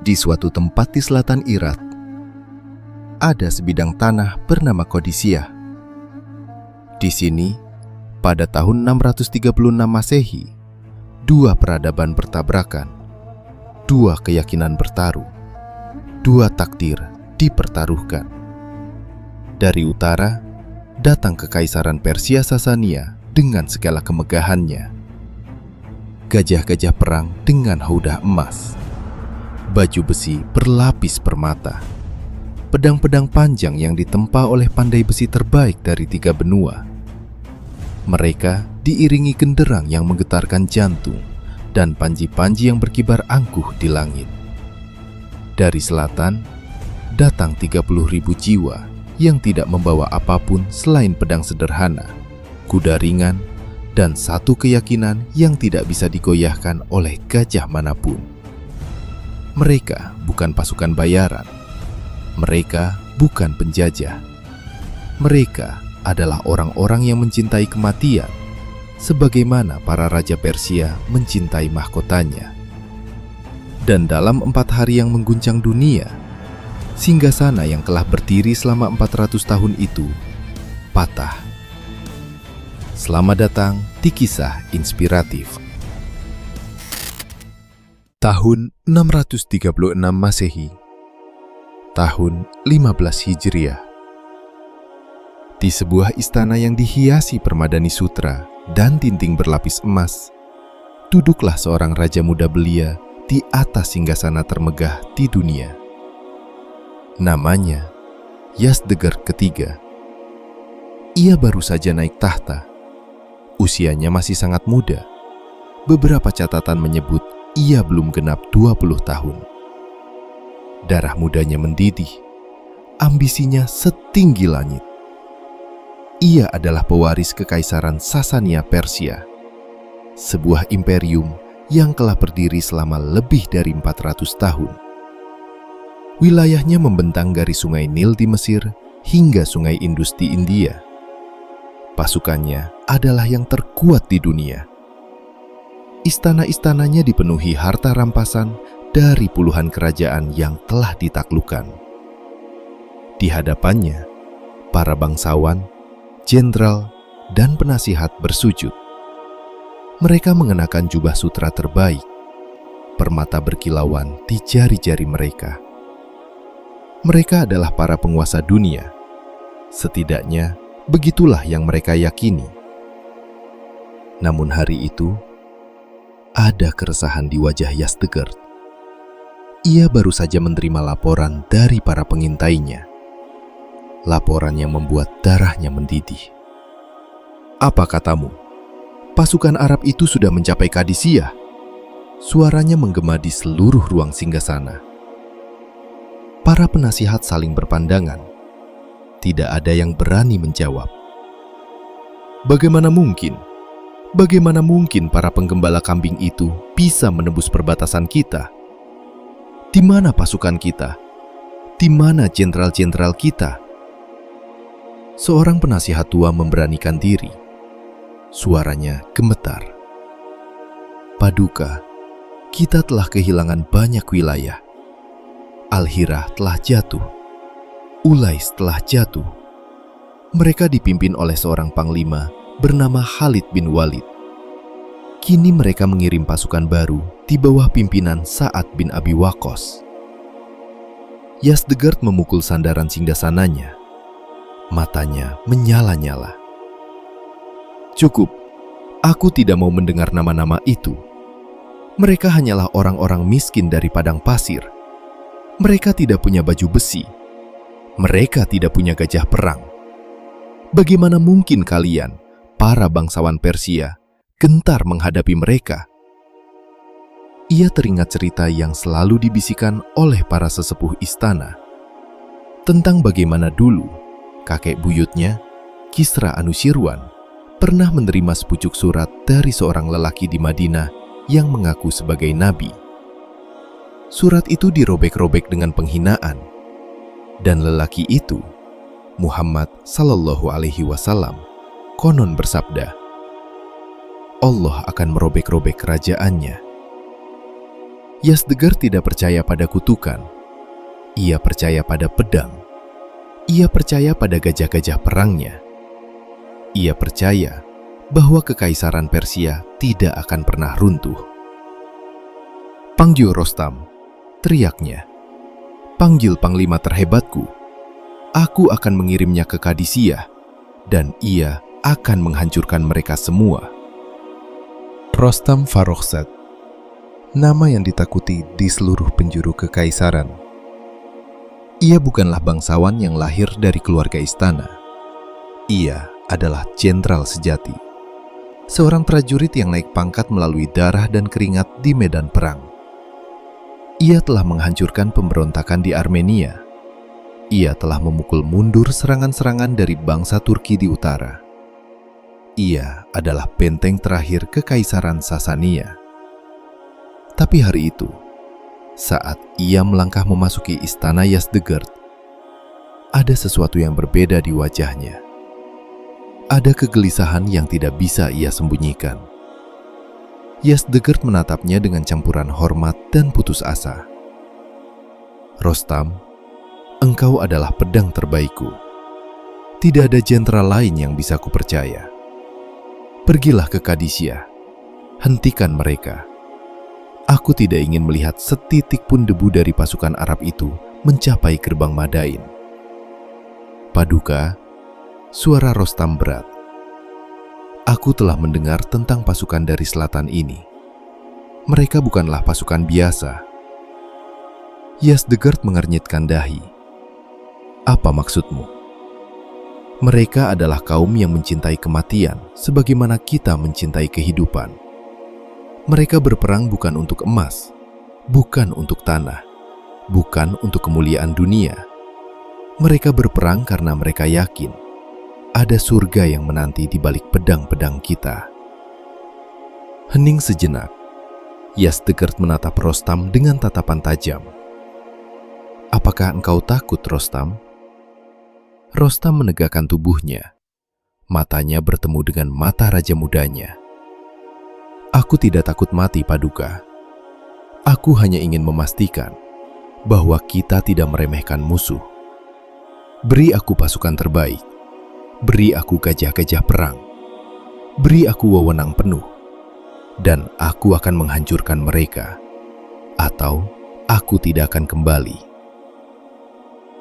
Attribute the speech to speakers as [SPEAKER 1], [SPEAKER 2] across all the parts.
[SPEAKER 1] Di suatu tempat di selatan Irak, ada sebidang tanah bernama Qadisiyah. Di sini, pada tahun 636 Masehi, dua peradaban bertabrakan, dua keyakinan bertarung, dua takdir dipertaruhkan. Dari utara, datang Kekaisaran Persia Sasania dengan segala kemegahannya. Gajah-gajah perang dengan haudah emas, baju besi berlapis permata, pedang-pedang panjang yang ditempa oleh pandai besi terbaik dari 3 benua. Mereka diiringi genderang yang menggetarkan jantung dan panji-panji yang berkibar angkuh di langit. Dari selatan, datang 30.000 jiwa yang tidak membawa apapun selain pedang sederhana, kuda ringan, dan satu keyakinan yang tidak bisa digoyahkan oleh gajah manapun. Mereka bukan pasukan bayaran. Mereka bukan penjajah. Mereka adalah orang-orang yang mencintai kematian, sebagaimana para raja Persia mencintai mahkotanya. Dan dalam 4 hari yang mengguncang dunia, singgasana yang telah berdiri selama 400 tahun itu patah. Selamat datang di Kisah Inspiratif. Tahun 636 Masehi, tahun 15 Hijriah. Di sebuah istana yang dihiasi permadani sutra dan dinding berlapis emas, duduklah seorang raja muda belia di atas singgasana termegah di dunia. Namanya Yazdegerd III. Ia baru saja naik tahta. Usianya masih sangat muda. Beberapa catatan menyebut ia belum genap 20 tahun. Darah mudanya mendidih, ambisinya setinggi langit. Ia adalah pewaris Kekaisaran Sasania Persia, sebuah imperium yang telah berdiri selama lebih dari 400 tahun. Wilayahnya membentang dari Sungai Nil di Mesir hingga Sungai Indus di India. Pasukannya adalah yang terkuat di dunia. Istana-istananya dipenuhi harta rampasan dari puluhan kerajaan yang telah ditaklukkan. Di hadapannya, para bangsawan, jenderal, dan penasihat bersujud. Mereka mengenakan jubah sutra terbaik, permata berkilauan di jari-jari mereka. Mereka adalah para penguasa dunia. Setidaknya, begitulah yang mereka yakini. Namun hari itu, ada keresahan di wajah Yazdegerd. Ia baru saja menerima laporan dari para pengintainya. Laporan yang membuat darahnya mendidih. "Apa katamu? Pasukan Arab itu sudah mencapai Qadisiyah?" Suaranya menggema di seluruh ruang singgasana. Para penasihat saling berpandangan. Tidak ada yang berani menjawab. Bagaimana mungkin? Bagaimana mungkin para penggembala kambing itu bisa menembus perbatasan kita? Di mana pasukan kita? Di mana jenderal-jenderal kita? Seorang penasihat tua memberanikan diri. Suaranya gemetar. "Paduka, kita telah kehilangan banyak wilayah. Al-Hirah telah jatuh. Ulais telah jatuh. Mereka dipimpin oleh seorang panglima bernama Khalid bin Walid. Kini mereka mengirim pasukan baru di bawah pimpinan Sa'ad bin Abi Waqqas." Yazdegerd memukul sandaran singgasananya. Matanya menyala-nyala. "Cukup, aku tidak mau mendengar nama-nama itu. Mereka hanyalah orang-orang miskin dari padang pasir. Mereka tidak punya baju besi. Mereka tidak punya gajah perang. Bagaimana mungkin kalian, para bangsawan Persia, gentar menghadapi mereka?" Ia teringat cerita yang selalu dibisikkan oleh para sesepuh istana tentang bagaimana dulu kakek buyutnya, Kisra Anushirwan, pernah menerima sepucuk surat dari seorang lelaki di Madinah yang mengaku sebagai nabi. Surat itu dirobek-robek dengan penghinaan. Dan lelaki itu, Muhammad Sallallahu Alaihi Wasallam, konon bersabda, Allah akan merobek-robek kerajaannya. Yazdegerd tidak percaya pada kutukan. Ia percaya pada pedang. Ia percaya pada gajah-gajah perangnya. Ia percaya bahwa kekaisaran Persia tidak akan pernah runtuh. "Panggil Rostam," teriaknya. "Panggil panglima terhebatku. Aku akan mengirimnya ke Kadisiyah, dan ia akan menghancurkan mereka semua."
[SPEAKER 2] Rostam Farrokhzad, nama yang ditakuti di seluruh penjuru kekaisaran. Ia bukanlah bangsawan yang lahir dari keluarga istana. Ia adalah jenderal sejati, seorang prajurit yang naik pangkat melalui darah dan keringat di medan perang. Ia telah menghancurkan pemberontakan di Armenia. Ia telah memukul mundur serangan-serangan dari bangsa Turki di utara. Ia adalah benteng terakhir Kekaisaran Sasania. Tapi hari itu, saat ia melangkah memasuki istana Yazdegerd, ada sesuatu yang berbeda di wajahnya. Ada kegelisahan yang tidak bisa ia sembunyikan. Yazdegerd menatapnya dengan campuran hormat dan putus asa. "Rostam, engkau adalah pedang terbaikku. Tidak ada jenderal lain yang bisa kupercaya. Pergilah ke Kadisiyah, hentikan mereka. Aku tidak ingin melihat setitik pun debu dari pasukan Arab itu mencapai gerbang Madain." "Paduka," suara Rostam berat, "aku telah mendengar tentang pasukan dari selatan ini. Mereka bukanlah pasukan biasa." Yazdegerd mengernyitkan dahi. "Apa maksudmu?" "Mereka adalah kaum yang mencintai kematian sebagaimana kita mencintai kehidupan. Mereka berperang bukan untuk emas, bukan untuk tanah, bukan untuk kemuliaan dunia. Mereka berperang karena mereka yakin ada surga yang menanti di balik pedang-pedang kita." Hening sejenak, Yazdegerd menatap Rostam dengan tatapan tajam. "Apakah engkau takut, Rostam?" Rostam menegakkan tubuhnya. Matanya bertemu dengan mata raja mudanya. "Aku tidak takut mati, Paduka. Aku hanya ingin memastikan bahwa kita tidak meremehkan musuh. Beri aku pasukan terbaik. Beri aku gajah-gajah perang. Beri aku wewenang penuh. Dan aku akan menghancurkan mereka. Atau aku tidak akan kembali."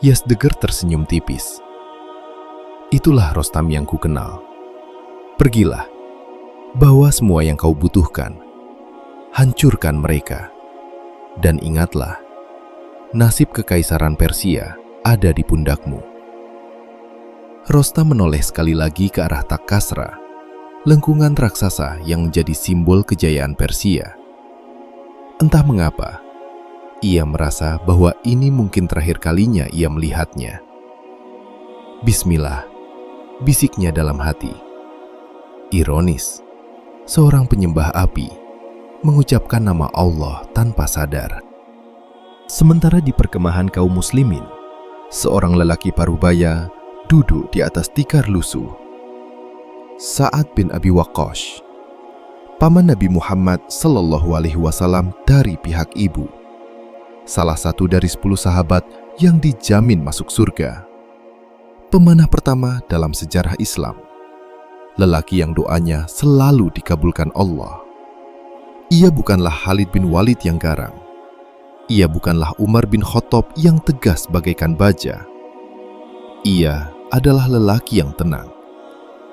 [SPEAKER 2] Yazdegerd tersenyum tipis. "Itulah Rostam yang ku kenal. Pergilah. Bawa semua yang kau butuhkan. Hancurkan mereka. Dan ingatlah, nasib kekaisaran Persia ada di pundakmu." Rostam menoleh sekali lagi ke arah Takkasra, lengkungan raksasa yang menjadi simbol kejayaan Persia. Entah mengapa, ia merasa bahwa ini mungkin terakhir kalinya ia melihatnya. "Bismillah," bisiknya dalam hati. Ironis, seorang penyembah api mengucapkan nama Allah tanpa sadar. Sementara di perkemahan kaum muslimin, seorang lelaki parubaya duduk di atas tikar lusuh. Sa'ad bin Abi Waqqas, paman Nabi Muhammad SAW dari pihak ibu, salah satu dari 10 sahabat yang dijamin masuk surga. Pemanah pertama dalam sejarah Islam. Lelaki yang doanya selalu dikabulkan Allah. Ia bukanlah Khalid bin Walid yang garang. Ia bukanlah Umar bin Khattab yang tegas bagaikan baja. Ia adalah lelaki yang tenang.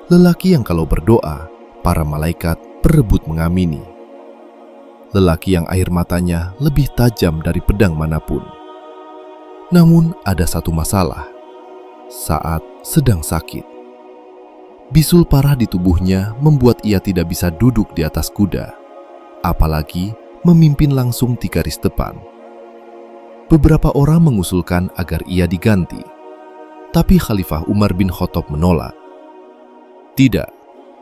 [SPEAKER 2] Lelaki yang kalau berdoa, para malaikat berebut mengamini. Lelaki yang air matanya lebih tajam dari pedang manapun. Namun ada satu masalah. Saat sedang sakit, bisul parah di tubuhnya membuat ia tidak bisa duduk di atas kuda, apalagi memimpin langsung di garis depan. Beberapa orang mengusulkan agar ia diganti, tapi Khalifah Umar bin Khattab menolak. "Tidak,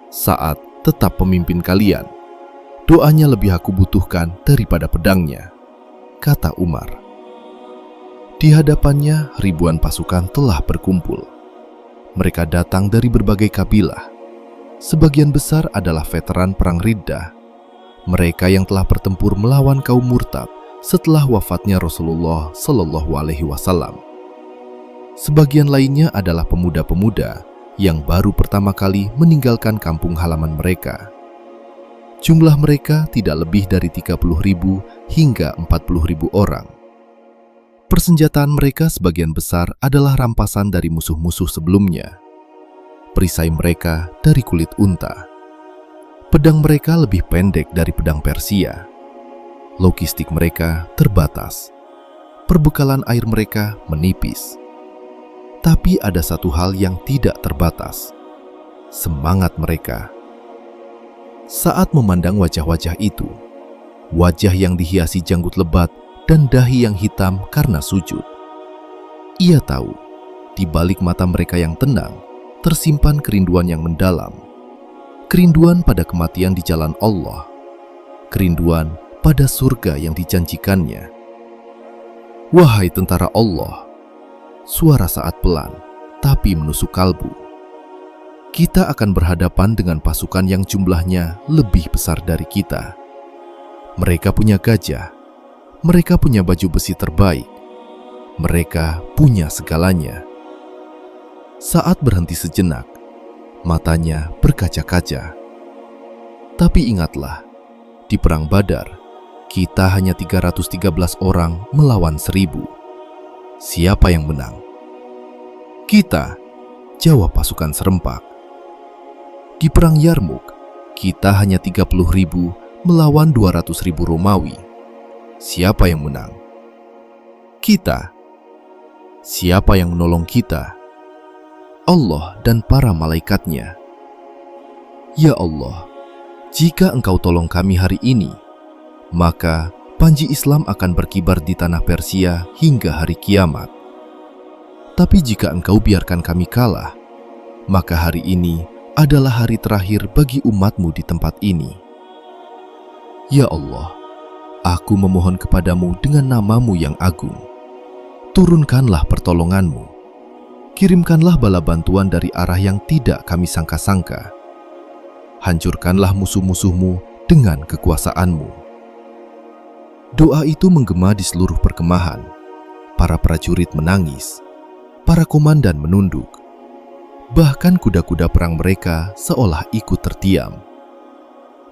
[SPEAKER 2] Sa'ad tetap pemimpin kalian. Doanya lebih aku butuhkan daripada pedangnya," kata Umar. Di hadapannya ribuan pasukan telah berkumpul. Mereka datang dari berbagai kabilah. Sebagian besar adalah veteran perang Riddah. Mereka yang telah bertempur melawan kaum murtad setelah wafatnya Rasulullah Shallallahu Alaihi Wasallam. Sebagian lainnya adalah pemuda-pemuda yang baru pertama kali meninggalkan kampung halaman mereka. Jumlah mereka tidak lebih dari 30.000 hingga 40.000 orang. Persenjataan mereka sebagian besar adalah rampasan dari musuh-musuh sebelumnya. Perisai mereka dari kulit unta. Pedang mereka lebih pendek dari pedang Persia. Logistik mereka terbatas. Perbekalan air mereka menipis. Tapi ada satu hal yang tidak terbatas. Semangat mereka. Saat memandang wajah-wajah itu, wajah yang dihiasi janggut lebat dan dahi yang hitam karena sujud, ia tahu di balik mata mereka yang tenang tersimpan kerinduan yang mendalam. Kerinduan pada kematian di jalan Allah. Kerinduan pada surga yang dijanjikannya. Wahai tentara Allah, suara saat pelan tapi menusuk kalbu. Kita akan berhadapan dengan pasukan yang jumlahnya lebih besar dari kita. Mereka punya gajah, mereka punya baju besi terbaik, mereka punya segalanya. Saat berhenti sejenak, matanya berkaca-kaca. Tapi ingatlah, di perang Badar, kita hanya 313 orang melawan 1.000. Siapa yang menang? Kita, jawab pasukan serempak. Di perang Yarmuk, kita hanya 30.000 melawan 200.000 Romawi. Siapa yang menang? Kita. Siapa yang menolong kita? Allah dan para malaikatnya. Ya Allah, jika Engkau tolong kami hari ini, maka panji Islam akan berkibar di tanah Persia hingga hari kiamat. Tapi jika Engkau biarkan kami kalah, maka hari ini adalah hari terakhir bagi umat-Mu di tempat ini. Ya Allah, aku memohon kepadamu dengan nama-Mu yang agung. Turunkanlah pertolongan-Mu. Kirimkanlah bala bantuan dari arah yang tidak kami sangka-sangka. Hancurkanlah musuh-musuh-Mu dengan kekuasaan-Mu. Doa itu menggema di seluruh perkemahan. Para prajurit menangis. Para komandan menunduk. Bahkan kuda-kuda perang mereka seolah ikut terdiam.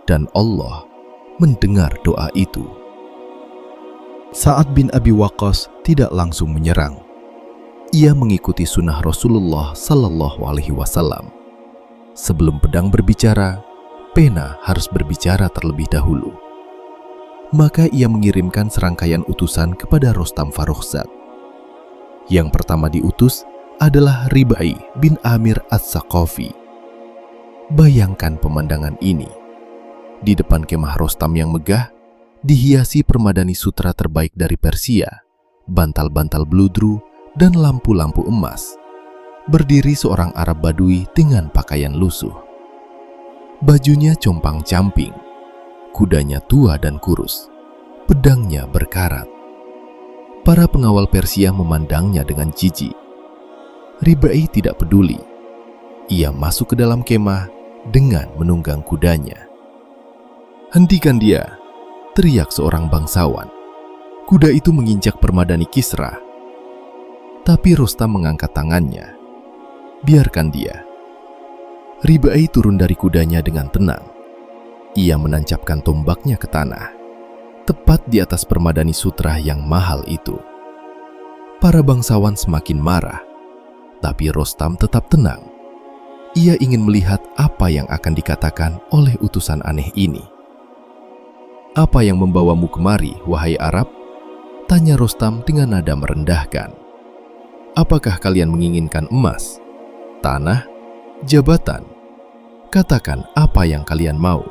[SPEAKER 2] Dan Allah mendengar doa itu. Sa'ad bin Abi Waqqas tidak langsung menyerang. Ia mengikuti sunnah Rasulullah Sallallahu Alaihi Wasallam. Sebelum pedang berbicara, pena harus berbicara terlebih dahulu. Maka ia mengirimkan serangkaian utusan kepada Rostam Farrokhzad. Yang pertama diutus adalah Rib'i bin Amir As-Saqafi. Bayangkan pemandangan ini. Di depan kemah Rostam yang megah, dihiasi permadani sutra terbaik dari Persia, bantal-bantal bludru, dan lampu-lampu emas. Berdiri seorang Arab Badui dengan pakaian lusuh. Bajunya compang-camping. Kudanya tua dan kurus, pedangnya berkarat. Para pengawal Persia memandangnya dengan jijik. Rib'i tidak peduli. Ia masuk ke dalam kemah dengan menunggang kudanya. "Hentikan dia!" teriak seorang bangsawan. Kuda itu menginjak permadani Kisra. Tapi Rostam mengangkat tangannya. "Biarkan dia." Rib'i turun dari kudanya dengan tenang. Ia menancapkan tombaknya ke tanah, tepat di atas permadani sutra yang mahal itu. Para bangsawan semakin marah, tapi Rostam tetap tenang. Ia ingin melihat apa yang akan dikatakan oleh utusan aneh ini. "Apa yang membawamu kemari, wahai Arab?" tanya Rostam dengan nada merendahkan. "Apakah kalian menginginkan emas, tanah, jabatan? Katakan apa yang kalian mau."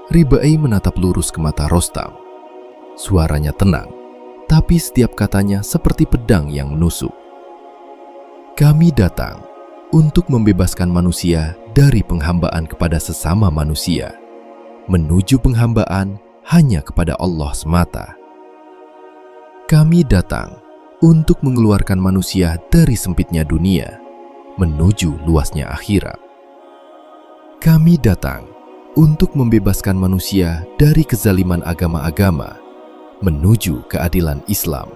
[SPEAKER 2] Rib'i menatap lurus ke mata Rostam. Suaranya tenang, tapi setiap katanya seperti pedang yang menusuk. "Kami datang untuk membebaskan manusia dari penghambaan kepada sesama manusia, menuju penghambaan hanya kepada Allah semata. Kami datang untuk mengeluarkan manusia dari sempitnya dunia, menuju luasnya akhirat. Kami datang untuk membebaskan manusia dari kezaliman agama-agama, menuju keadilan Islam.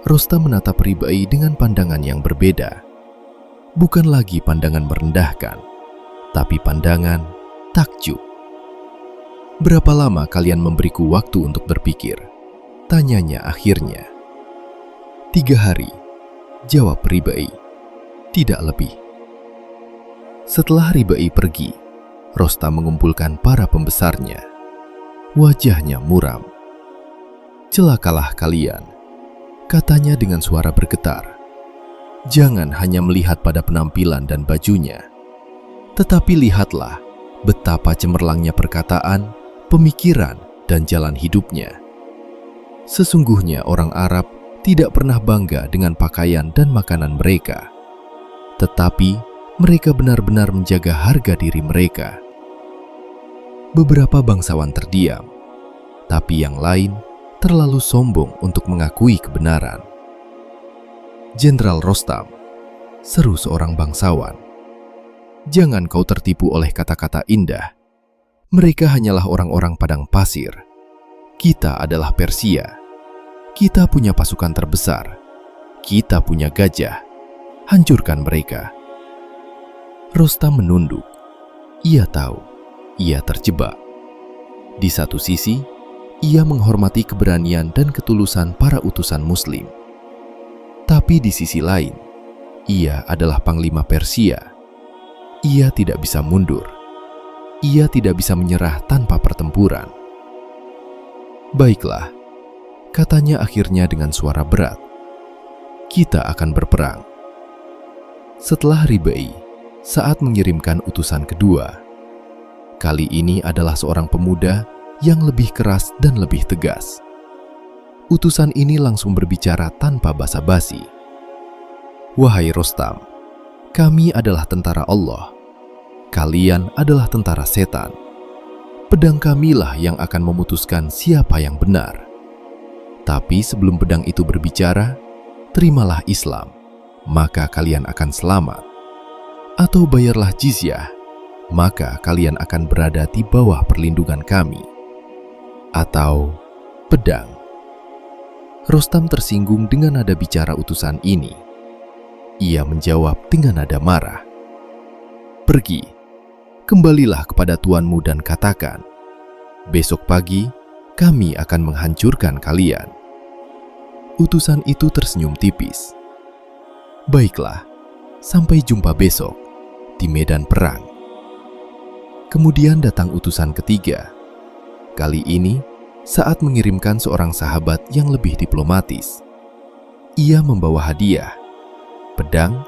[SPEAKER 2] Rostam menatap Ribai dengan pandangan yang berbeda. Bukan lagi pandangan merendahkan, tapi pandangan takjub. "Berapa lama kalian memberiku waktu untuk berpikir?" tanyanya akhirnya. 3 hari, jawab Ribai. Tidak lebih. Setelah Ribai pergi, Rostam mengumpulkan para pembesarnya. Wajahnya muram. "Celakalah kalian," katanya dengan suara bergetar. "Jangan hanya melihat pada penampilan dan bajunya, tetapi lihatlah betapa cemerlangnya perkataan, pemikiran, dan jalan hidupnya. Sesungguhnya orang Arab tidak pernah bangga dengan pakaian dan makanan mereka, tetapi mereka benar-benar menjaga harga diri mereka." Beberapa bangsawan terdiam, tapi yang lain terlalu sombong untuk mengakui kebenaran. "Jenderal Rostam," seru seorang bangsawan, "jangan kau tertipu oleh kata-kata indah. Mereka hanyalah orang-orang padang pasir. Kita adalah Persia. Kita punya pasukan terbesar. Kita punya gajah. Hancurkan mereka." Rostam menunduk. Ia tahu, ia terjebak. Di satu sisi, ia menghormati keberanian dan ketulusan para utusan Muslim. Tapi di sisi lain, ia adalah panglima Persia. Ia tidak bisa mundur. Ia tidak bisa menyerah tanpa pertempuran. "Baiklah," katanya akhirnya dengan suara berat. "Kita akan berperang." Setelah Ribai, saat mengirimkan utusan kedua, kali ini adalah seorang pemuda yang lebih keras dan lebih tegas. Utusan ini langsung berbicara tanpa basa-basi. "Wahai Rostam, kami adalah tentara Allah. Kalian adalah tentara setan. Pedang kamilah yang akan memutuskan siapa yang benar. Tapi sebelum pedang itu berbicara, terimalah Islam, maka kalian akan selamat. Atau bayarlah jizyah, maka kalian akan berada di bawah perlindungan kami. Atau pedang." Rostam tersinggung dengan nada bicara utusan ini. Ia menjawab dengan nada marah. "Pergi, kembalilah kepada tuanmu dan katakan, besok pagi kami akan menghancurkan kalian." Utusan itu tersenyum tipis. "Baiklah, sampai jumpa besok di medan perang." Kemudian datang utusan ketiga. Kali ini saat mengirimkan seorang sahabat yang lebih diplomatis. Ia membawa hadiah, pedang,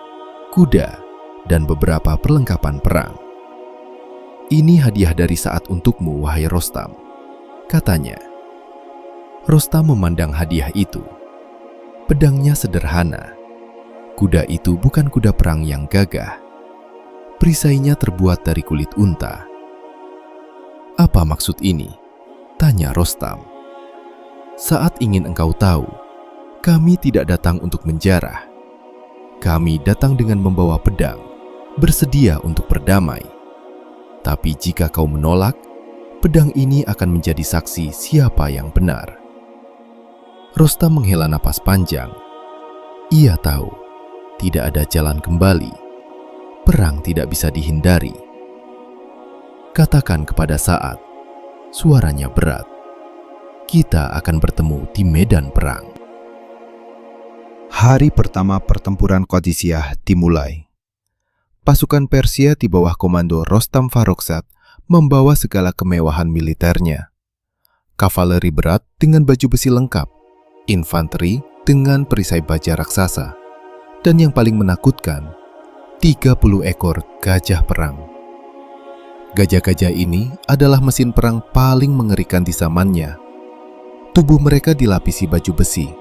[SPEAKER 2] kuda, dan beberapa perlengkapan perang. "Ini hadiah dari saat untukmu, wahai Rostam," katanya. Rostam memandang hadiah itu. Pedangnya sederhana. Kuda itu bukan kuda perang yang gagah. Perisainya terbuat dari kulit unta. "Apa maksud ini?" tanya Rostam. "Saat ingin engkau tahu, kami tidak datang untuk menjarah. Kami datang dengan membawa pedang, bersedia untuk berdamai. Tapi jika kau menolak, pedang ini akan menjadi saksi siapa yang benar." Rostam menghela napas panjang. Ia tahu, tidak ada jalan kembali. Perang tidak bisa dihindari. "Katakan kepada Sa'ad," suaranya berat, "kita akan bertemu di medan perang."
[SPEAKER 3] Hari pertama pertempuran Qadisiyah dimulai. Pasukan Persia di bawah komando Rostam Farrokhzad membawa segala kemewahan militernya. Kavaleri berat dengan baju besi lengkap, infanteri dengan perisai baja raksasa, dan yang paling menakutkan, 30 ekor gajah perang. Gajah-gajah ini adalah mesin perang paling mengerikan di zamannya. Tubuh mereka dilapisi baju besi.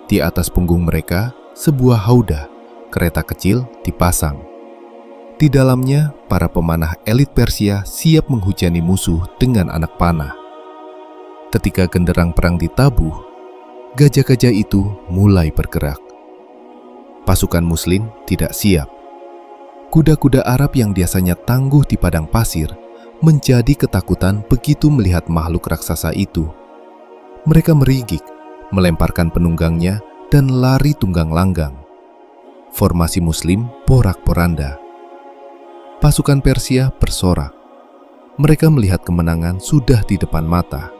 [SPEAKER 3] Di atas punggung mereka, sebuah haudah, kereta kecil dipasang. Di dalamnya, para pemanah elit Persia siap menghujani musuh dengan anak panah. Ketika genderang perang ditabuh, gajah-gajah itu mulai bergerak. Pasukan Muslim tidak siap. Kuda-kuda Arab yang biasanya tangguh di padang pasir menjadi ketakutan begitu melihat makhluk raksasa itu.
[SPEAKER 2] Mereka meringkik, melemparkan penunggangnya, dan lari tunggang langgang. Formasi Muslim porak-poranda. Pasukan Persia bersorak. Mereka melihat kemenangan sudah di depan mata.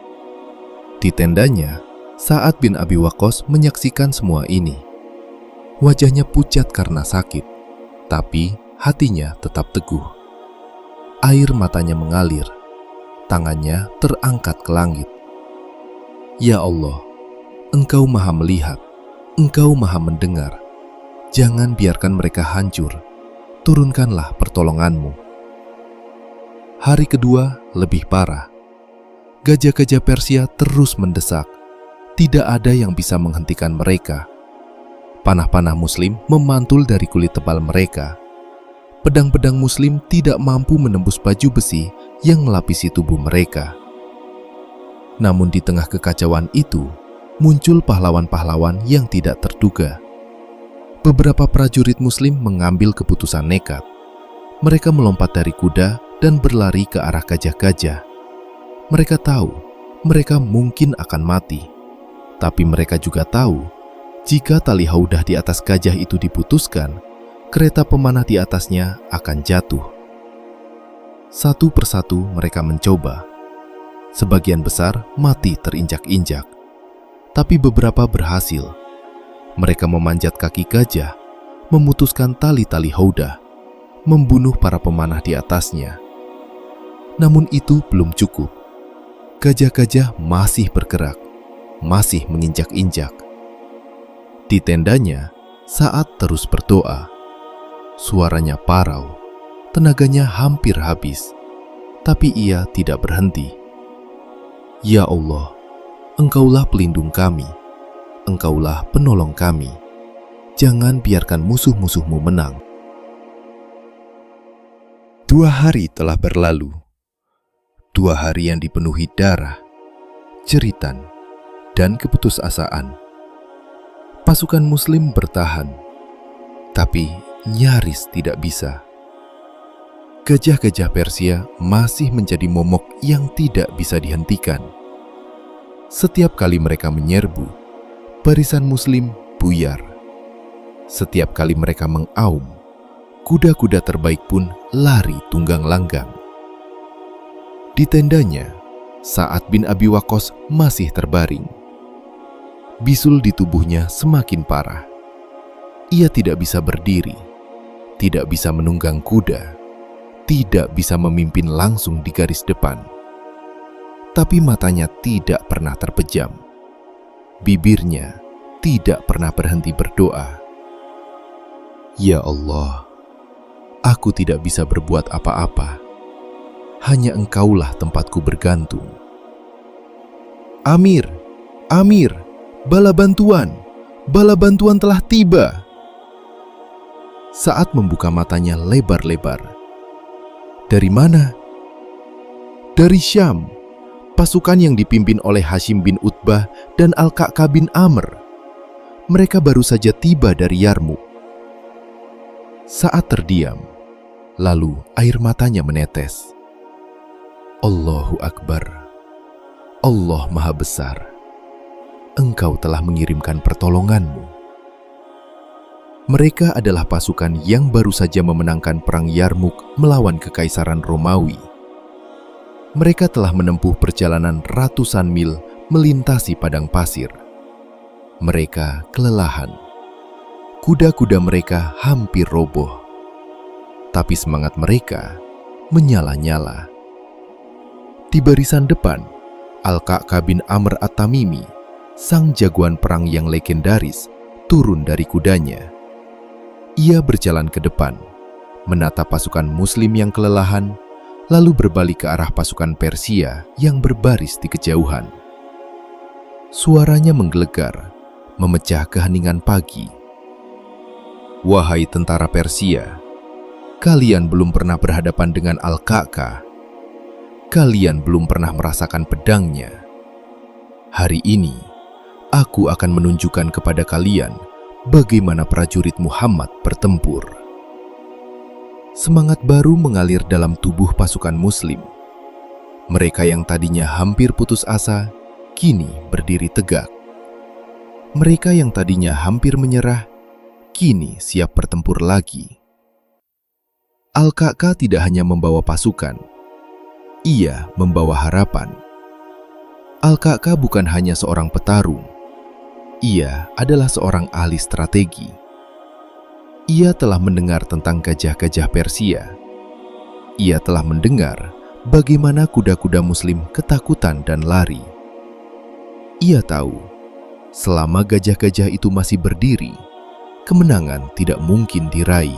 [SPEAKER 2] Di tendanya, Sa'ad bin Abi Waqqas menyaksikan semua ini. Wajahnya pucat karena sakit, tapi hatinya tetap teguh. Air matanya mengalir, tangannya terangkat ke langit. Ya Allah, Engkau Maha melihat, Engkau Maha mendengar. Jangan biarkan mereka hancur, turunkanlah pertolongan-Mu. Hari kedua lebih parah. Gajah-gajah Persia terus mendesak. Tidak ada yang bisa menghentikan mereka. Panah-panah Muslim memantul dari kulit tebal mereka. Pedang-pedang Muslim tidak mampu menembus baju besi yang melapisi tubuh mereka. Namun di tengah kekacauan itu, muncul pahlawan-pahlawan yang tidak terduga. Beberapa prajurit Muslim mengambil keputusan nekat. Mereka melompat dari kuda dan berlari ke arah gajah-gajah. Mereka tahu mereka mungkin akan mati, tapi mereka juga tahu jika tali haudah di atas gajah itu diputuskan, kereta pemanah di atasnya akan jatuh. Satu persatu mereka mencoba. Sebagian besar mati terinjak-injak, tapi beberapa berhasil. Mereka memanjat kaki gajah, memutuskan tali-tali haudah, membunuh para pemanah di atasnya. Namun itu belum cukup. Gajah-gajah masih bergerak, masih menginjak-injak. Di tendanya, Sa'ad terus berdoa. Suaranya parau, tenaganya hampir habis, tapi ia tidak berhenti. Ya Allah, Engkaulah pelindung kami, Engkaulah penolong kami. Jangan biarkan musuh-musuhmu menang.
[SPEAKER 3] 2 hari telah berlalu. 2 hari yang dipenuhi darah, jeritan, dan keputusasaan. Pasukan Muslim bertahan, tapi nyaris tidak bisa. Gajah-gajah Persia masih menjadi momok yang tidak bisa dihentikan. Setiap kali mereka menyerbu, barisan Muslim buyar. Setiap kali mereka mengaum, kuda-kuda terbaik pun lari tunggang langgang. Di tendanya, Sa'ad bin Abi Waqqas masih terbaring. Bisul di tubuhnya semakin parah. Ia tidak bisa berdiri, tidak bisa menunggang kuda, tidak bisa memimpin langsung di garis depan. Tapi matanya tidak pernah terpejam. Bibirnya tidak pernah berhenti berdoa. Ya Allah, aku tidak bisa berbuat apa-apa. Hanya Engkaulah tempatku bergantung. Amir, Amir, bala bantuan telah tiba. Saat membuka matanya lebar-lebar. Dari mana? Dari Syam, pasukan yang dipimpin oleh Hashim bin Utbah dan Al-Ka'ka bin Amr. Mereka baru saja tiba dari Yarmuk. Saat terdiam, lalu air matanya menetes. Allahu Akbar, Allah Maha Besar. Engkau telah mengirimkan pertolongan-Mu. Mereka adalah pasukan yang baru saja memenangkan perang Yarmuk melawan Kekaisaran Romawi. Mereka telah menempuh perjalanan ratusan mil melintasi padang pasir. Mereka kelelahan. Kuda-kuda mereka hampir roboh. Tapi semangat mereka menyala-nyala. Di barisan depan, Al-Ka'ka bin Amr At-Tamimi, sang jagoan perang yang legendaris, turun dari kudanya. Ia berjalan ke depan, menatap pasukan Muslim yang kelelahan, lalu berbalik ke arah pasukan Persia yang berbaris di kejauhan. Suaranya menggelegar, memecah keheningan pagi. Wahai tentara Persia, kalian belum pernah berhadapan dengan Al-Ka'ka. Kalian belum pernah merasakan pedangnya. Hari ini, aku akan menunjukkan kepada kalian bagaimana prajurit Muhammad bertempur. Semangat baru mengalir dalam tubuh pasukan Muslim. Mereka yang tadinya hampir putus asa,
[SPEAKER 2] kini berdiri tegak. Mereka yang tadinya hampir menyerah, kini siap bertempur lagi. Al-Ka'ka tidak hanya membawa pasukan, ia membawa harapan. Al-Ka'ka bukan hanya seorang petarung, ia adalah seorang ahli strategi. Ia telah mendengar tentang gajah-gajah Persia. Ia telah mendengar bagaimana kuda-kuda Muslim ketakutan dan lari. Ia tahu, selama gajah-gajah itu masih berdiri, kemenangan tidak mungkin diraih.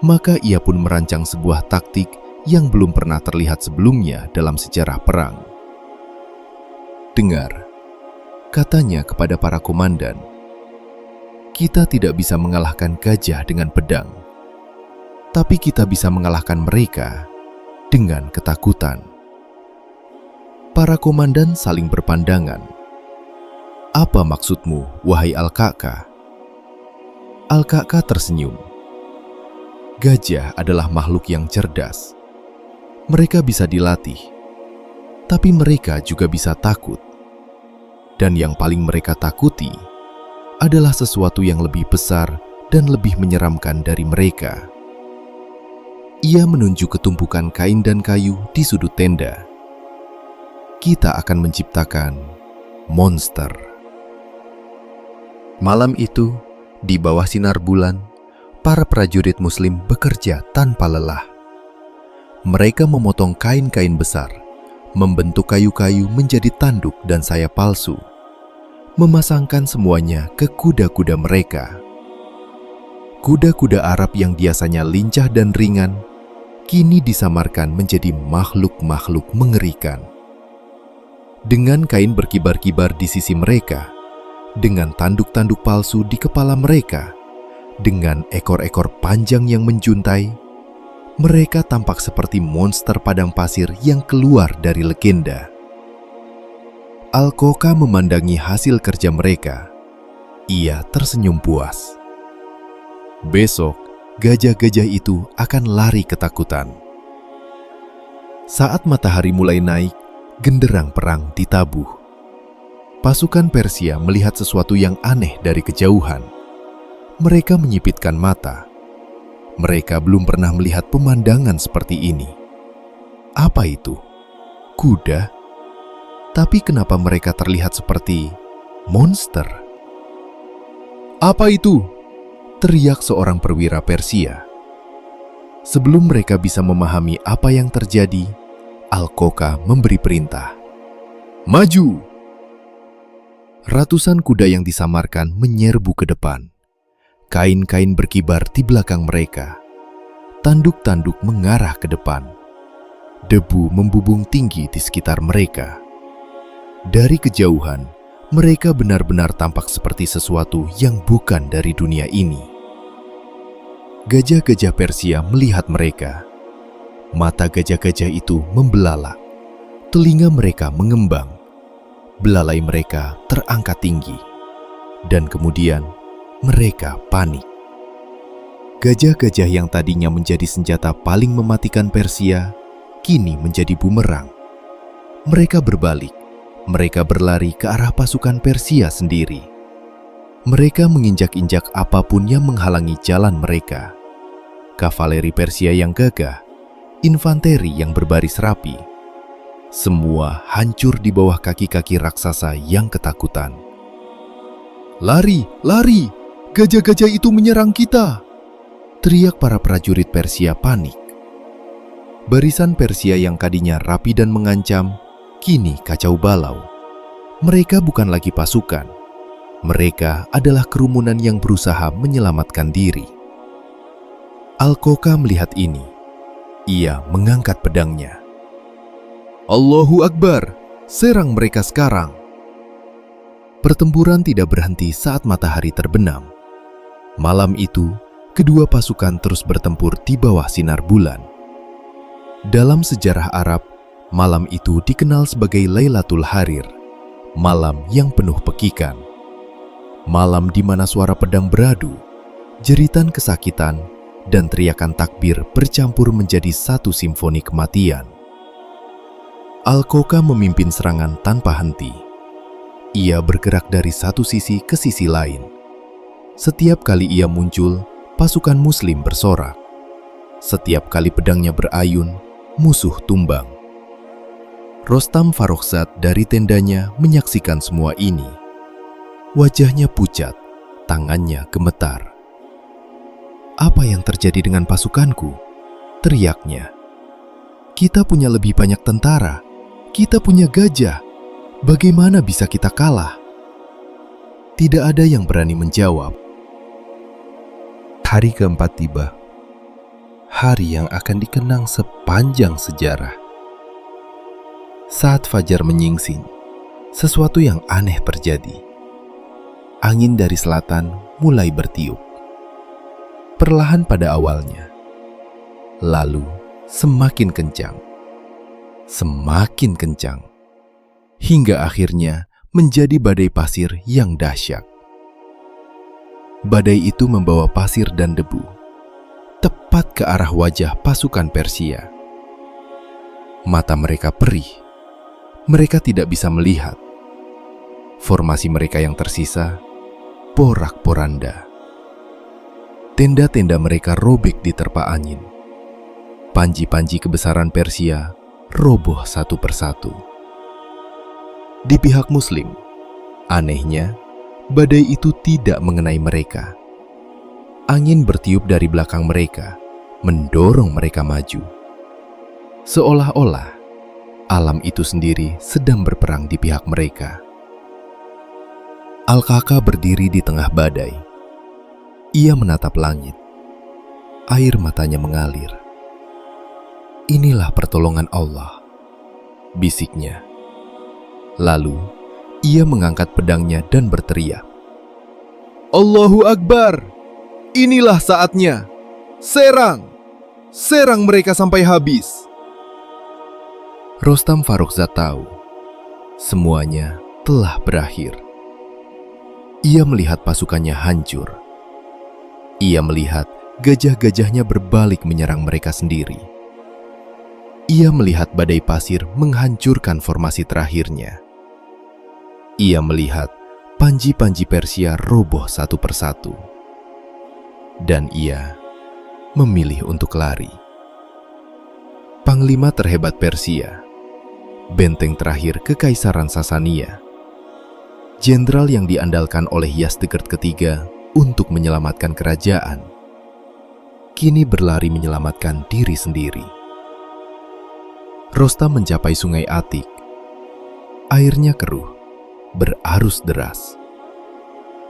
[SPEAKER 2] Maka ia pun merancang sebuah taktik yang belum pernah terlihat sebelumnya dalam sejarah perang. Dengar, katanya kepada para komandan, kita tidak bisa mengalahkan gajah dengan pedang, tapi kita bisa mengalahkan mereka dengan ketakutan. Para komandan saling berpandangan. Apa maksudmu, wahai Al-Ka'ka? Al-Ka'ka tersenyum. Gajah adalah makhluk yang cerdas. Mereka bisa dilatih, tapi mereka juga bisa takut. Dan yang paling mereka takuti adalah sesuatu yang lebih besar dan lebih menyeramkan dari mereka. Ia menunjuk ke tumpukan kain dan kayu di sudut tenda. Kita akan menciptakan monster. Malam itu, di bawah sinar bulan, para prajurit Muslim bekerja tanpa lelah. Mereka memotong kain-kain besar, membentuk kayu-kayu menjadi tanduk dan sayap palsu, memasangkan semuanya ke kuda-kuda mereka. Kuda-kuda Arab yang biasanya lincah dan ringan, kini disamarkan menjadi makhluk-makhluk mengerikan. Dengan kain berkibar-kibar di sisi mereka, dengan tanduk-tanduk palsu di kepala mereka, dengan ekor-ekor panjang yang menjuntai, mereka tampak seperti monster padang pasir yang keluar dari legenda. Al-Ka'ka memandangi hasil kerja mereka. Ia tersenyum puas. Besok, gajah-gajah itu akan lari ketakutan. Saat matahari mulai naik, genderang perang ditabuh. Pasukan Persia melihat sesuatu yang aneh dari kejauhan. Mereka menyipitkan mata. Mereka belum pernah melihat pemandangan seperti ini. Apa itu? Kuda? Tapi kenapa mereka terlihat seperti monster? Apa itu? Teriak seorang perwira Persia. Sebelum mereka bisa memahami apa yang terjadi, Al-Ka'ka memberi perintah. Maju! Ratusan kuda yang disamarkan menyerbu ke depan. Kain-kain berkibar di belakang mereka. Tanduk-tanduk mengarah ke depan. Debu membubung tinggi di sekitar mereka. Dari kejauhan, mereka benar-benar tampak seperti sesuatu yang bukan dari dunia ini. Gajah-gajah Persia melihat mereka. Mata gajah-gajah itu membelalak. Telinga mereka mengembang. Belalai mereka terangkat tinggi. Dan kemudian mereka panik. Gajah-gajah yang tadinya menjadi senjata paling mematikan Persia, kini menjadi bumerang. Mereka berbalik. Mereka berlari ke arah pasukan Persia sendiri. Mereka menginjak-injak apapun yang menghalangi jalan mereka. Kavaleri Persia yang gagah, infanteri yang berbaris rapi. Semua hancur di bawah kaki-kaki raksasa yang ketakutan. Lari, lari! Gajah-gajah itu menyerang kita! Teriak para prajurit Persia panik. Barisan Persia yang tadinya rapi dan mengancam, kini kacau balau. Mereka bukan lagi pasukan. Mereka adalah kerumunan yang berusaha menyelamatkan diri. Al-Ka'ka melihat ini. Ia mengangkat pedangnya. Allahu Akbar! Serang mereka sekarang! Pertempuran tidak berhenti saat matahari terbenam. Malam itu, kedua pasukan terus bertempur di bawah sinar bulan. Dalam sejarah Arab, malam itu dikenal sebagai Lailatul Harir, malam yang penuh pekikan. Malam di mana suara pedang beradu, jeritan kesakitan, dan teriakan takbir bercampur menjadi satu simfoni kematian. Al-Qoqa memimpin serangan tanpa henti. Ia bergerak dari satu sisi ke sisi lain. Setiap kali ia muncul, pasukan Muslim bersorak. Setiap kali pedangnya berayun, musuh tumbang. Rostam Farokhzad dari tendanya menyaksikan semua ini. Wajahnya pucat, tangannya gemetar. "Apa yang terjadi dengan pasukanku?" teriaknya. "Kita punya lebih banyak tentara. Kita punya gajah. Bagaimana bisa kita kalah?" Tidak ada yang berani menjawab.
[SPEAKER 3] Hari keempat tiba. Hari yang akan dikenang sepanjang sejarah. Saat fajar menyingsing, sesuatu yang aneh terjadi. Angin dari selatan mulai bertiup. Perlahan pada awalnya. Lalu semakin kencang. Semakin kencang. Hingga akhirnya menjadi badai pasir yang dahsyat. Badai itu membawa pasir dan debu tepat ke arah wajah pasukan Persia. Mata mereka perih. Mereka tidak bisa melihat. Formasi mereka yang tersisa porak-poranda. Tenda-tenda mereka robek diterpa angin. Panji-panji kebesaran Persia roboh satu persatu. Di pihak Muslim, anehnya, badai itu tidak mengenai mereka. Angin bertiup dari belakang mereka, mendorong mereka maju. Seolah-olah alam itu sendiri sedang berperang di pihak mereka. Al-Qaqa berdiri di tengah badai. Ia menatap langit. Air matanya mengalir. "Inilah pertolongan Allah," bisiknya. Lalu, ia mengangkat pedangnya dan berteriak, "Allahu Akbar! Inilah saatnya! Serang! Serang mereka sampai habis!" Rostam Farokhzad tahu, semuanya telah berakhir. Ia melihat pasukannya hancur. Ia melihat gajah-gajahnya berbalik menyerang mereka sendiri. Ia melihat badai pasir menghancurkan formasi terakhirnya. Ia melihat panji-panji Persia roboh satu persatu. Dan ia memilih untuk lari. Panglima terhebat Persia, benteng terakhir Kekaisaran Sasania, jenderal yang diandalkan oleh Yazdegerd III untuk menyelamatkan kerajaan, kini berlari menyelamatkan diri sendiri. Rostam mencapai Sungai Atik. Airnya keruh, berarus deras.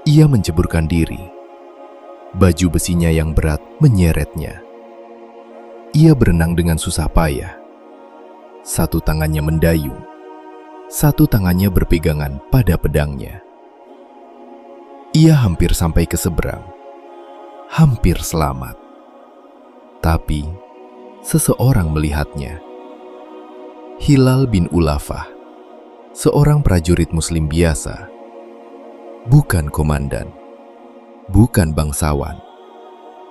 [SPEAKER 3] Ia menjeburkan diri. Baju besinya yang berat menyeretnya. Ia berenang dengan susah payah. Satu tangannya mendayung, satu tangannya berpegangan pada pedangnya. Ia hampir sampai ke seberang, hampir selamat. Tapi, seseorang melihatnya. Hilal bin Ulafah, seorang prajurit Muslim biasa, bukan komandan, bukan bangsawan,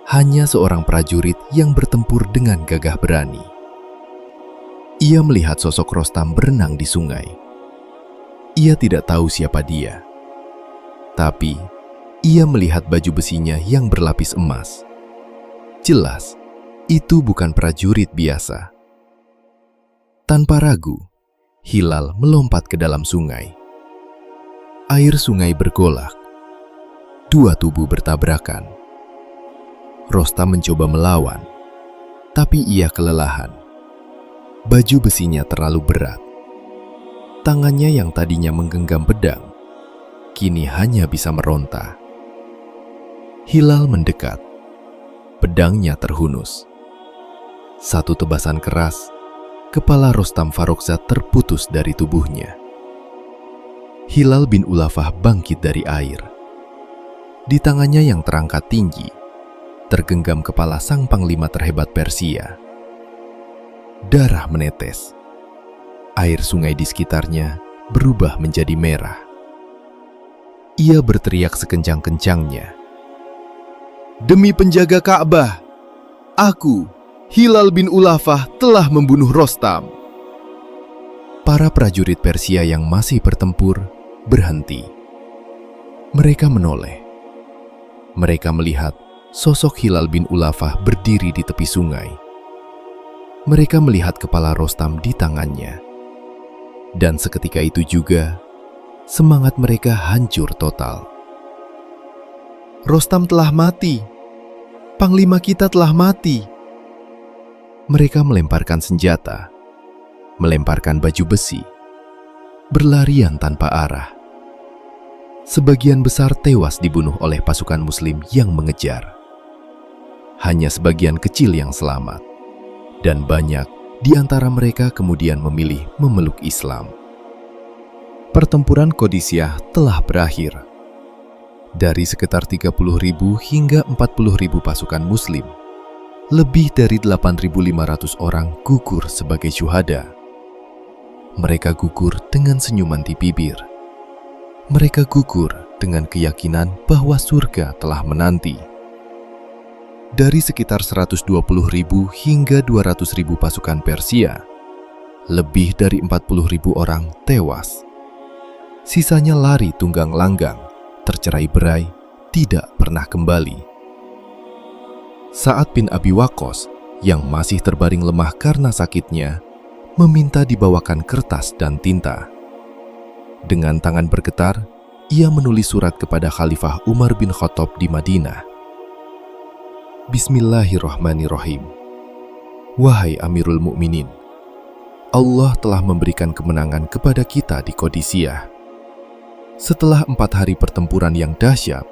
[SPEAKER 3] hanya seorang prajurit yang bertempur dengan gagah berani. Ia melihat sosok Rostam berenang di sungai. Ia tidak tahu siapa dia. Tapi, ia melihat baju besinya yang berlapis emas. Jelas, itu bukan prajurit biasa. Tanpa ragu, Hilal melompat ke dalam sungai. Air sungai bergolak. Dua tubuh bertabrakan. Rostam mencoba melawan, tapi ia kelelahan. Baju besinya terlalu berat. Tangannya yang tadinya menggenggam pedang, kini hanya bisa meronta. Hilal mendekat. Pedangnya terhunus. Satu tebasan keras, kepala Rostam Farokhzad terputus dari tubuhnya. Hilal bin Ulafah bangkit dari air. Di tangannya yang terangkat tinggi, tergenggam kepala sang panglima terhebat Persia. Darah menetes. Air sungai di sekitarnya berubah menjadi merah. Ia berteriak sekencang-kencangnya, "Demi penjaga Ka'bah, aku, Hilal bin Ulafah, telah membunuh Rostam."
[SPEAKER 2] Para prajurit Persia yang masih bertempur berhenti. Mereka menoleh. Mereka melihat sosok Hilal bin Ulafah berdiri di tepi sungai. Mereka melihat kepala Rostam di tangannya. Dan seketika itu juga, semangat mereka hancur total. Rostam telah mati. Panglima kita telah mati. Mereka melemparkan senjata, melemparkan baju besi, berlarian tanpa arah. Sebagian besar tewas dibunuh oleh pasukan Muslim yang mengejar. Hanya sebagian kecil yang selamat, dan banyak di antara mereka kemudian memilih memeluk Islam. Pertempuran Qadisiyah telah berakhir. Dari sekitar 30.000 hingga 40.000 pasukan Muslim, lebih dari 8.500 orang gugur sebagai syuhada. Mereka gugur dengan senyuman di bibir. Mereka gugur dengan keyakinan bahwa surga telah menanti. Dari sekitar 120.000 hingga 200.000 pasukan Persia, lebih dari 40.000 orang tewas. Sisanya lari tunggang langgang, tercerai-berai, tidak pernah kembali. Sa'ad bin Abi Waqqas yang masih terbaring lemah karena sakitnya, meminta dibawakan kertas dan tinta. Dengan tangan bergetar, ia menulis surat kepada Khalifah Umar bin Khattab di Madinah. Bismillahirrahmanirrahim. Wahai Amirul Mukminin, Allah telah memberikan kemenangan kepada kita di Qadisiyah. Setelah 4 hari pertempuran yang dahsyat,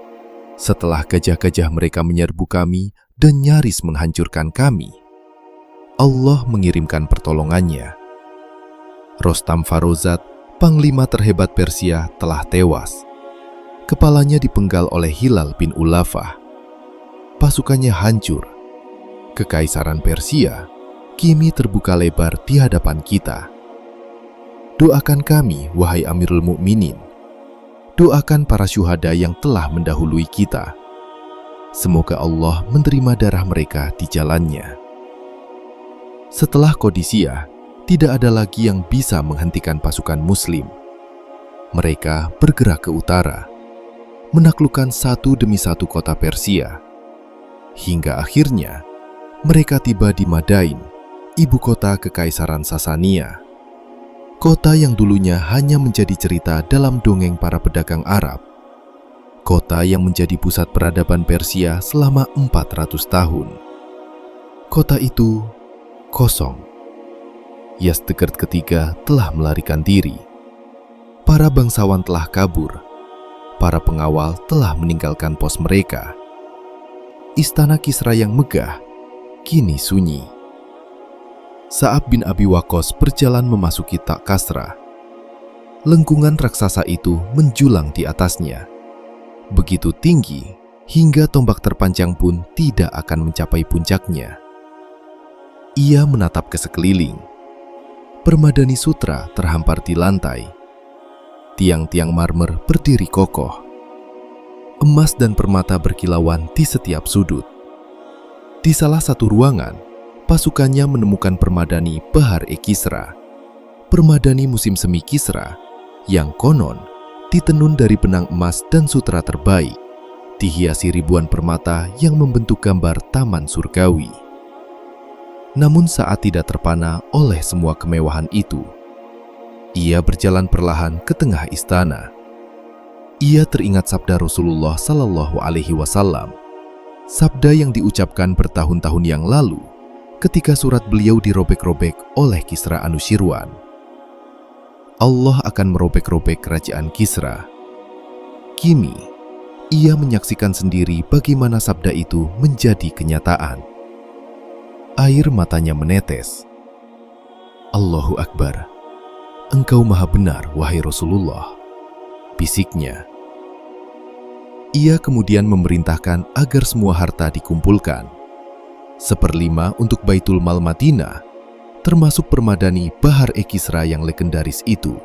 [SPEAKER 2] setelah gajah-gajah mereka menyerbu kami dan nyaris menghancurkan kami, Allah mengirimkan pertolongannya. Rostam Farozat, panglima terhebat Persia, telah tewas. Kepalanya dipenggal oleh Hilal bin Ulafah. Pasukannya hancur. Kekaisaran Persia kini terbuka lebar di hadapan kita. Doakan kami, wahai Amirul Mukminin. Doakan para syuhada yang telah mendahului kita. Semoga Allah menerima darah mereka di jalannya. Setelah Qadisiyah, tidak ada lagi yang bisa menghentikan pasukan Muslim. Mereka bergerak ke utara, menaklukkan satu demi satu kota Persia. Hingga akhirnya, mereka tiba di Madain, ibu kota Kekaisaran Sasania. Kota yang dulunya hanya menjadi cerita dalam dongeng para pedagang Arab. Kota yang menjadi pusat peradaban Persia selama 400 tahun. Kota itu kosong. Yazdegerd ketiga telah melarikan diri. Para bangsawan telah kabur. Para pengawal telah meninggalkan pos mereka. Istana Kisra yang megah kini sunyi. Sa'ad bin Abi Waqqas berjalan memasuki Kasra. Lengkungan raksasa itu menjulang di atasnya. Begitu tinggi, hingga tombak terpanjang pun tidak akan mencapai puncaknya. Ia menatap ke sekeliling. Permadani sutra terhampar di lantai. Tiang-tiang marmer berdiri kokoh. Emas dan permata berkilauan di setiap sudut. Di salah satu ruangan, pasukannya menemukan permadani Bahar-e-Kisra, permadani musim semi Kisra, yang konon ditenun dari benang emas dan sutra terbaik, dihiasi ribuan permata yang membentuk gambar taman surgawi. Namun saat tidak terpana oleh semua kemewahan itu, ia berjalan perlahan ke tengah istana. Ia teringat sabda Rasulullah Sallallahu Alaihi Wasallam, sabda yang diucapkan bertahun-tahun yang lalu ketika surat beliau dirobek-robek oleh Kisra Anushirwan. Allah akan merobek-robek kerajaan Kisra. Kini, ia menyaksikan sendiri bagaimana sabda itu menjadi kenyataan. Air matanya menetes. Allahu Akbar. Engkau maha benar, wahai Rasulullah, bisiknya. Ia kemudian memerintahkan agar semua harta dikumpulkan. 1/5 untuk Baitul Mal Madinah, termasuk permadani Bahar-e-Kisra yang legendaris itu.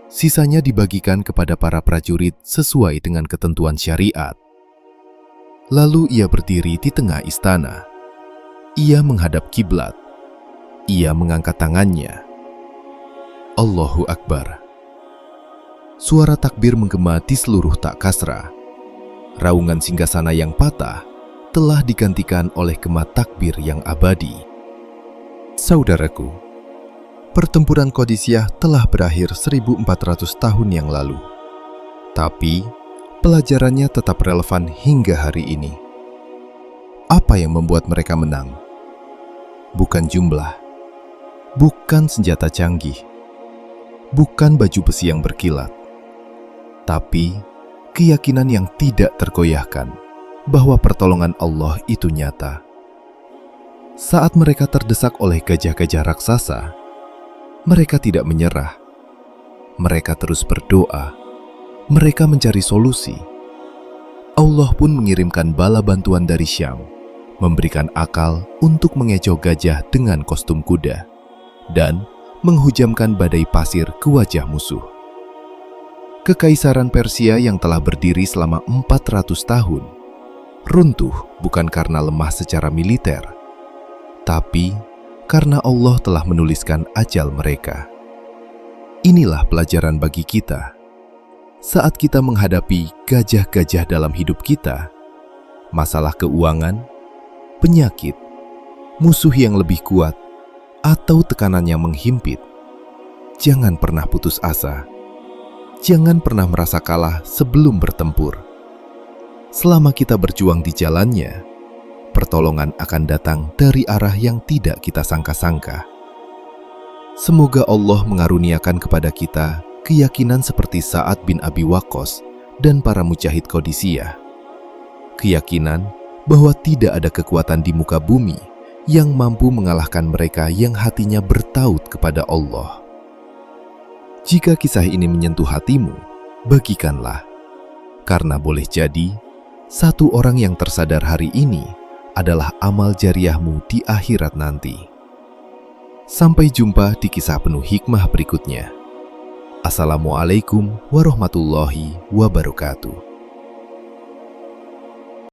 [SPEAKER 2] Sisanya dibagikan kepada para prajurit sesuai dengan ketentuan syariat. Lalu ia berdiri di tengah istana. Ia menghadap kiblat. Ia mengangkat tangannya. Allahu Akbar. Suara takbir menggema di seluruh tak kasra. Raungan singgasana yang patah telah digantikan oleh gema takbir yang abadi. Saudaraku, pertempuran Qadisiyah telah berakhir 1400 tahun yang lalu. Tapi, pelajarannya tetap relevan hingga hari ini. Apa yang membuat mereka menang? Bukan jumlah, bukan senjata canggih, bukan baju besi yang berkilat, tapi keyakinan yang tidak tergoyahkan bahwa pertolongan Allah itu nyata. Saat mereka terdesak oleh gajah-gajah raksasa, mereka tidak menyerah. Mereka terus berdoa. Mereka mencari solusi. Allah pun mengirimkan bala bantuan dari Syam, memberikan akal untuk mengecoh gajah dengan kostum kuda, dan menghujamkan badai pasir ke wajah musuh. Kekaisaran Persia yang telah berdiri selama 400 tahun runtuh bukan karena lemah secara militer, tapi karena Allah telah menuliskan ajal mereka. Inilah pelajaran bagi kita. Saat kita menghadapi gajah-gajah dalam hidup kita, masalah keuangan, penyakit, musuh yang lebih kuat, atau tekanan yang menghimpit, jangan pernah putus asa. Jangan pernah merasa kalah sebelum bertempur. Selama kita berjuang di jalannya, pertolongan akan datang dari arah yang tidak kita sangka-sangka. Semoga Allah mengaruniakan kepada kita keyakinan seperti Sa'ad bin Abi Waqqas dan para mujahid Qadisiyah. Keyakinan bahwa tidak ada kekuatan di muka bumi yang mampu mengalahkan mereka yang hatinya bertaut kepada Allah. Jika kisah ini menyentuh hatimu, bagikanlah. Karena boleh jadi, satu orang yang tersadar hari ini adalah amal jariahmu di akhirat nanti. Sampai jumpa di kisah penuh hikmah berikutnya. Assalamualaikum warahmatullahi wabarakatuh.